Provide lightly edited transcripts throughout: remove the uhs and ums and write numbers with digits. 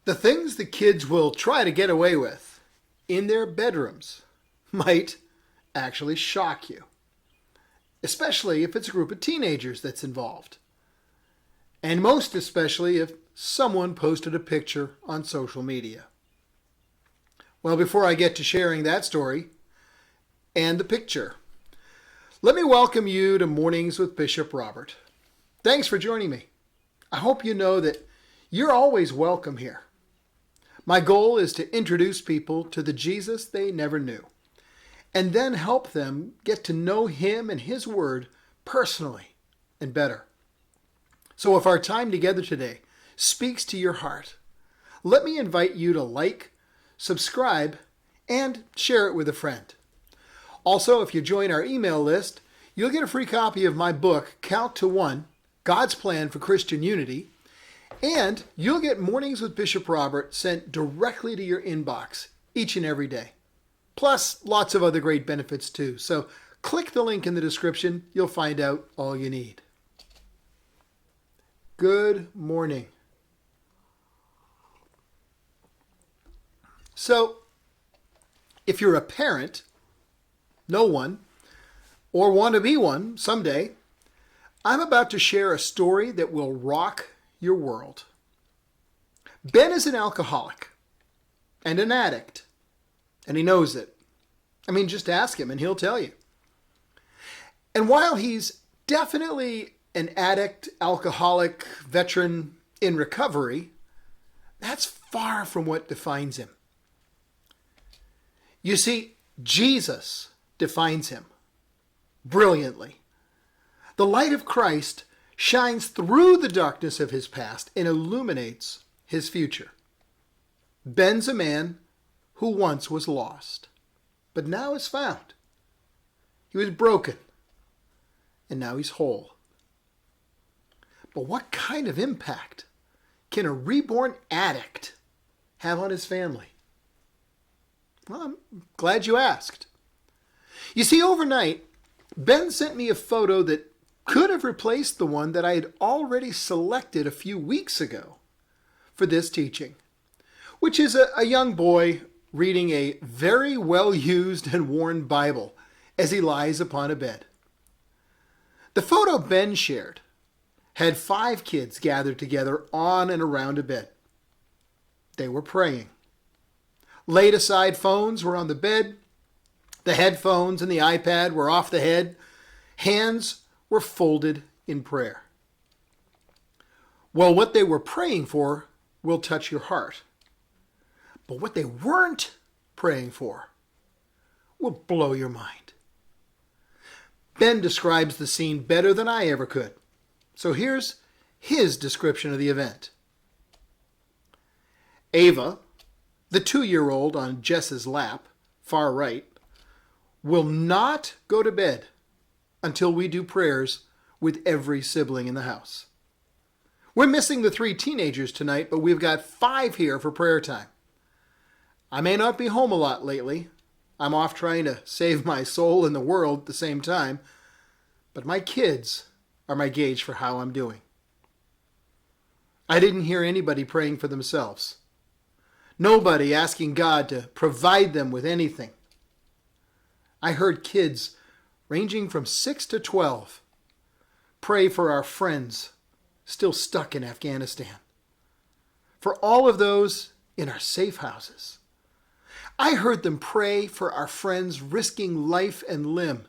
The things the kids will try to get away with in their bedrooms might actually shock you, especially if it's a group of teenagers that's involved. And most especially if someone posted a picture on social media. Well, before I get to sharing that story and the picture, let me welcome you to Mornings with Bishop Robert. Thanks for joining me. I hope you know that you're always welcome here. My goal is to introduce people to the Jesus they never knew, and then help them get to know Him and His Word personally and better. So if our time together today speaks to your heart, let me invite you to like, subscribe, and share it with a friend. Also, if you join our email list, you'll get a free copy of my book, Count to One, God's Plan for Christian Unity, and you'll get Mornings with Bishop Robert sent directly to your inbox each and every day. Plus, lots of other great benefits too. So click the link in the description. You'll find out all you need. Good morning. So, if you're a parent, know one, or want to be one someday, I'm about to share a story that will rock your world. Ben is an alcoholic and an addict, and he knows it. I mean, just ask him and he'll tell you. And while he's definitely an addict, alcoholic, veteran in recovery, that's far from what defines him. You see, Jesus defines him brilliantly. The light of Christ shines through the darkness of his past and illuminates his future. Ben's a man who once was lost, but now is found. He was broken, and now he's whole. But what kind of impact can a reborn addict have on his family? Well, I'm glad you asked. You see, overnight, Ben sent me a photo that could have replaced the one that I had already selected a few weeks ago for this teaching, which is a young boy reading a very well-used and worn Bible as he lies upon a bed. The photo Ben shared had 5 kids gathered together on and around a bed. They were praying. Laid aside phones were on the bed. The headphones and the iPad were off the head. Hands were folded in prayer. Well, what they were praying for will touch your heart. But what they weren't praying for will blow your mind. Ben describes the scene better than I ever could. So here's his description of the event. Ava, the 2-year-old on Jess's lap, far right, will not go to bed until we do prayers with every sibling in the house. We're missing the 3 teenagers tonight, but we've got 5 here for prayer time. I may not be home a lot lately. I'm off trying to save my soul and the world at the same time, but my kids are my gauge for how I'm doing. I didn't hear anybody praying for themselves. Nobody asking God to provide them with anything. I heard kids ranging from 6 to 12 pray for our friends still stuck in Afghanistan, for all of those in our safe houses. I heard them pray for our friends risking life and limb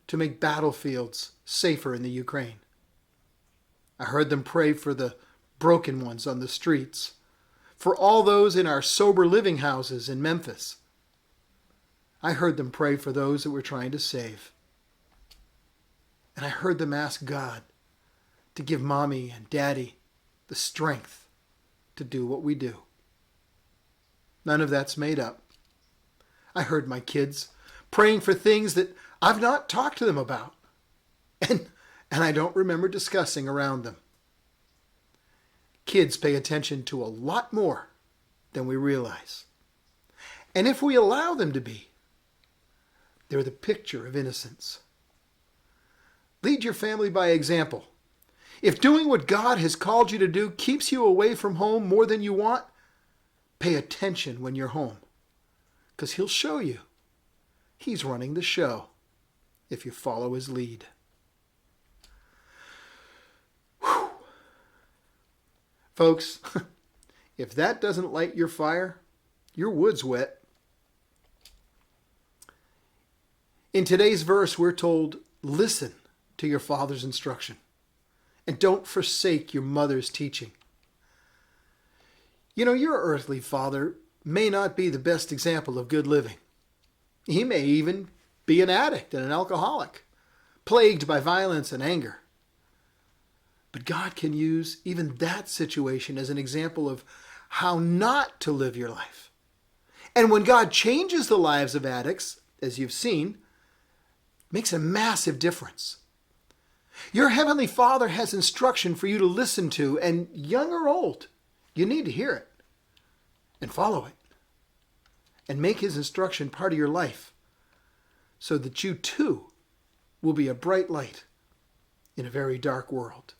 to make battlefields safer in the Ukraine. I heard them pray for the broken ones on the streets, for all those in our sober living houses in Memphis. I heard them pray for those that we're trying to save. And I heard them ask God to give Mommy and Daddy the strength to do what we do. None of that's made up. I heard my kids praying for things that I've not talked to them about. And I don't remember discussing around them. Kids pay attention to a lot more than we realize. And if we allow them to be, they're the picture of innocence. Lead your family by example. If doing what God has called you to do keeps you away from home more than you want, Pay attention when you're home, because he'll show you. He's running the show if you follow his lead. Whew. Folks, if that doesn't light your fire, your wood's wet. In today's verse, we're told, listen to your father's instruction and don't forsake your mother's teaching. You know, your earthly father may not be the best example of good living. He may even be an addict and an alcoholic, plagued by violence and anger. But God can use even that situation as an example of how not to live your life. And when God changes the lives of addicts, as you've seen, makes a massive difference. Your Heavenly Father has instruction for you to listen to, and young or old, you need to hear it and follow it and make His instruction part of your life so that you too will be a bright light in a very dark world.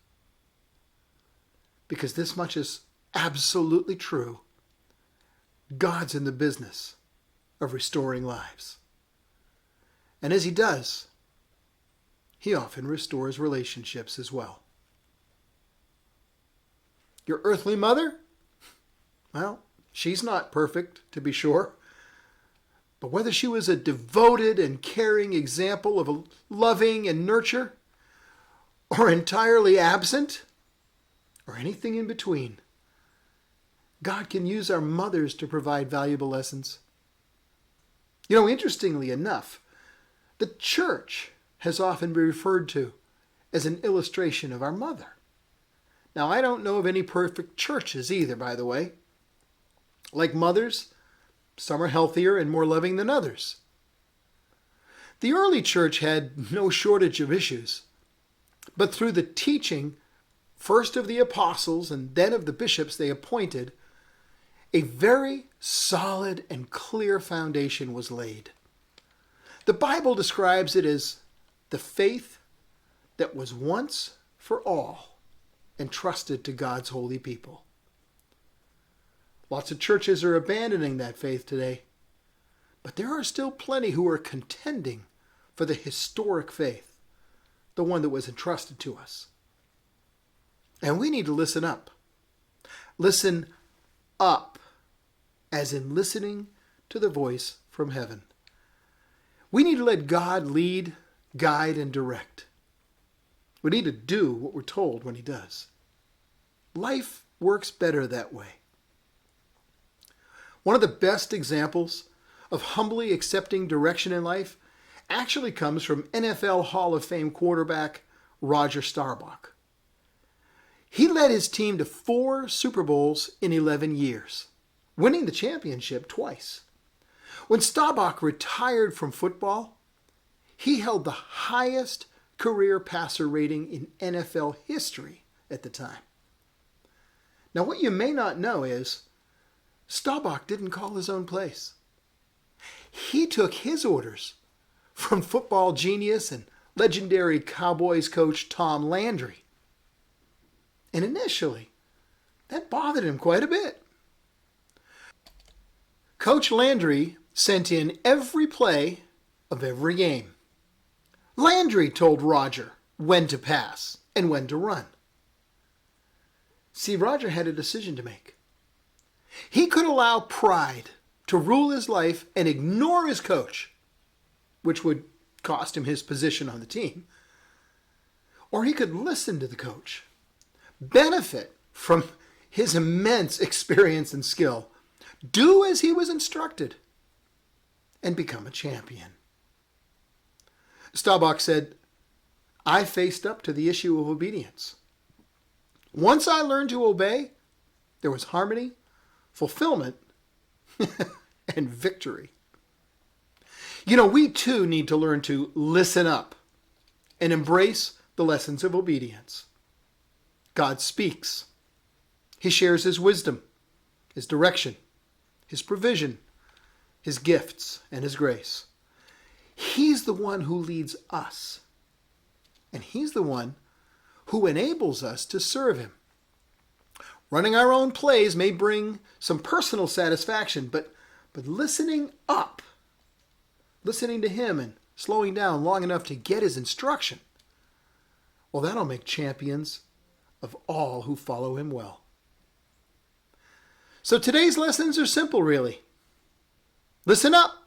Because this much is absolutely true. God's in the business of restoring lives. And as He does, He often restores relationships as well. Your earthly mother? Well, she's not perfect, to be sure. But whether she was a devoted and caring example of a loving and nurture, or entirely absent, or anything in between, God can use our mothers to provide valuable lessons. You know, interestingly enough, the church has often been referred to as an illustration of our mother. Now, I don't know of any perfect churches either, by the way. Like mothers, some are healthier and more loving than others. The early church had no shortage of issues, but through the teaching, first of the apostles and then of the bishops they appointed, a very solid and clear foundation was laid. The Bible describes it as the faith that was once for all entrusted to God's holy people. Lots of churches are abandoning that faith today, but there are still plenty who are contending for the historic faith, the one that was entrusted to us. And we need to listen up. Listen up, as in listening to the voice from heaven. We need to let God lead, guide, and direct. We need to do what we're told when He does. Life works better that way. One of the best examples of humbly accepting direction in life actually comes from NFL Hall of Fame quarterback Roger Staubach. He led his team to 4 Super Bowls in 11 years, winning the championship twice. When Staubach retired from football, he held the highest career passer rating in NFL history at the time. Now, what you may not know is Staubach didn't call his own plays. He took his orders from football genius and legendary Cowboys coach Tom Landry. And initially, that bothered him quite a bit. Coach Landry sent in every play of every game. Landry told Roger when to pass and when to run. See, Roger had a decision to make. He could allow pride to rule his life and ignore his coach, which would cost him his position on the team. Or he could listen to the coach, benefit from his immense experience and skill, do as he was instructed, and become a champion. Staubach said, I faced up to the issue of obedience. Once I learned to obey, there was harmony, fulfillment, and victory. You know, we too need to learn to listen up and embrace the lessons of obedience. God speaks. He shares His wisdom, His direction, His provision, His gifts, and His grace. He's the one who leads us. And He's the one who enables us to serve Him. Running our own plays may bring some personal satisfaction, but listening up, listening to him and slowing down long enough to get his instruction, well, that'll make champions of all who follow him well. So today's lessons are simple, really. Listen up,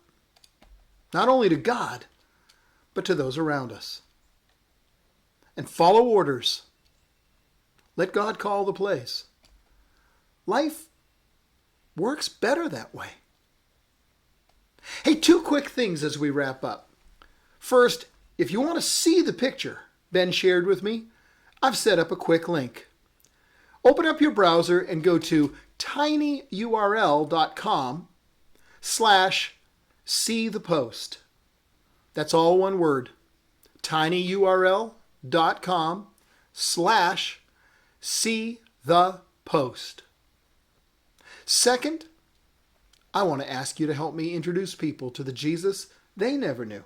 not only to God, but to those around us. And follow orders. Let God call the plays. Life works better that way. Hey, 2 quick things as we wrap up. First, if you want to see the picture Ben shared with me, I've set up a quick link. Open up your browser and go to tinyurl.com/seethepost. That's all one word. tinyurl.com/seethepost. Second, I want to ask you to help me introduce people to the Jesus they never knew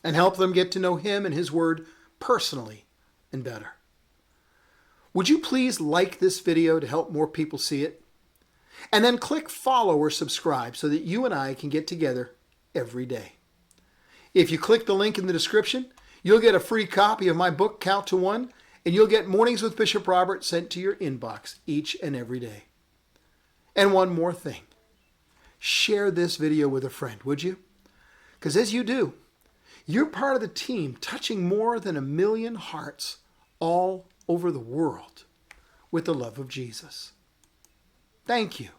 and help them get to know him and his word personally and better. Would you please like this video to help more people see it? And then click follow or subscribe so that you and I can get together every day. If you click the link in the description, you'll get a free copy of my book, Count to One, and you'll get Mornings with Bishop Robert sent to your inbox each and every day. And one more thing. Share this video with a friend, would you? Because as you do, you're part of the team touching more than 1 million hearts all over the world with the love of Jesus. Thank you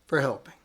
for helping.